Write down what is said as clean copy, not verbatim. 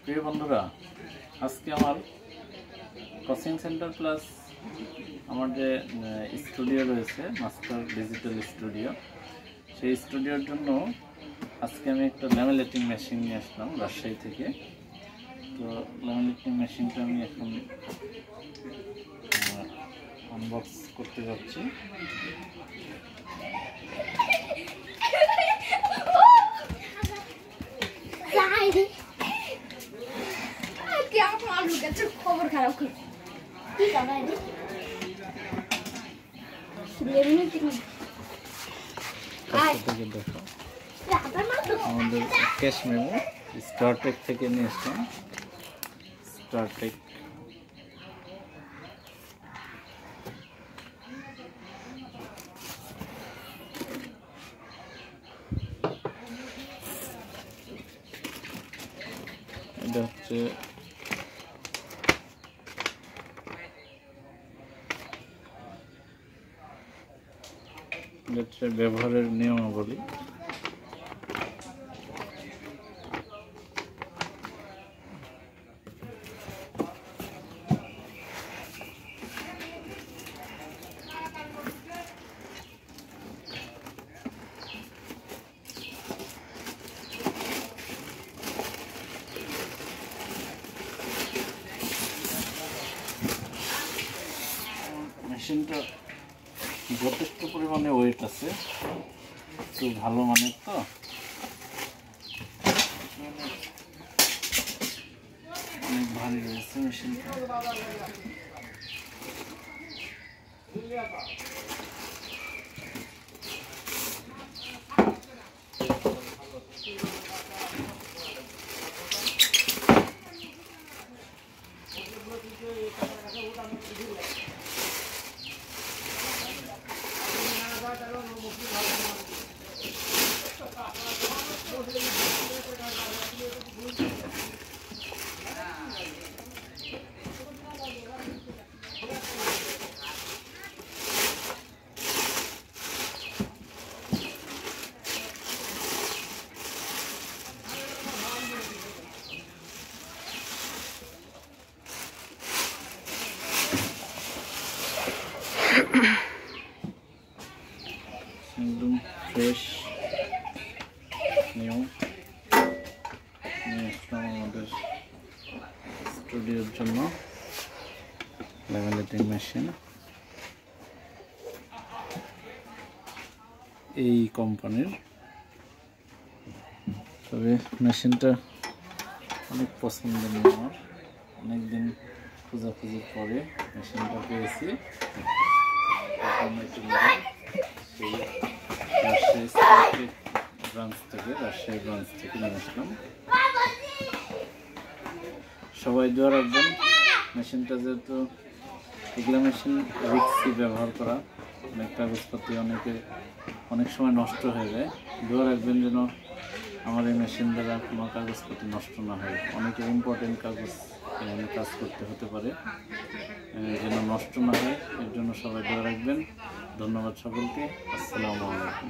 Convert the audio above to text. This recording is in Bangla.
প্রিয় বন্ধুরা, আজকে আমার কোচিং সেন্টার প্লাস আমার যে স্টুডিও রয়েছে মাস্টার ডিজিটাল স্টুডিও, সেই স্টুডিওর জন্য আজকে আমি একটা ল্যামিনেটিং মেশিন নিয়ে আসলাম রাজশাহী থেকে। তো ল্যামিনেটিং মেশিনটা আমি এখন আনবক্স করতে যাচ্ছি। খবর খারাপ দেখো আমাদের ক্যাশ মেমো স্টারটেক থেকে নিয়ে আসলাম। স্টারটেক এটা হচ্ছে ব্যবহারের নিয়মাবলী। মেশিনটা যথেষ্ট পরিমাণে ওয়েট আছে, একটু ভালো মানের, তো অনেক ভারী রয়েছে মেশিনটা। একদম ফ্রেশ নিউ নিয়ে আসলাম আমাদের স্টুডিওর জন্য ল্যামিনেটিং মেশিন। এই কোম্পানির, তবে মেশিনটা অনেক পছন্দের। আমার অনেকদিন খোঁজাখুঁজির পরে মেশিনটা পেয়েছি। রাজশাহী ব্রাঞ্চ থেকে নিয়ে আসলাম। সবাই দোয়া রাখবেন। মেশিনটা যেহেতু এগুলো মেশিন রিক্সি ব্যবহার করা, অনেক কাগজপত্র অনেক সময় নষ্ট হয়ে যায়। দোয়া রাখবেন যেন আমার এই মেশিন দ্বারা কোনো কাগজপত্র নষ্ট না হয়। অনেকের ইম্পর্টেন্ট কাজ করতে হতে পারে, যেন নষ্ট না হয়, এর জন্য সবাই দোয়া রাখবেন। ধন্যবাদ সকলকে। আসসালামু আলাইকুম।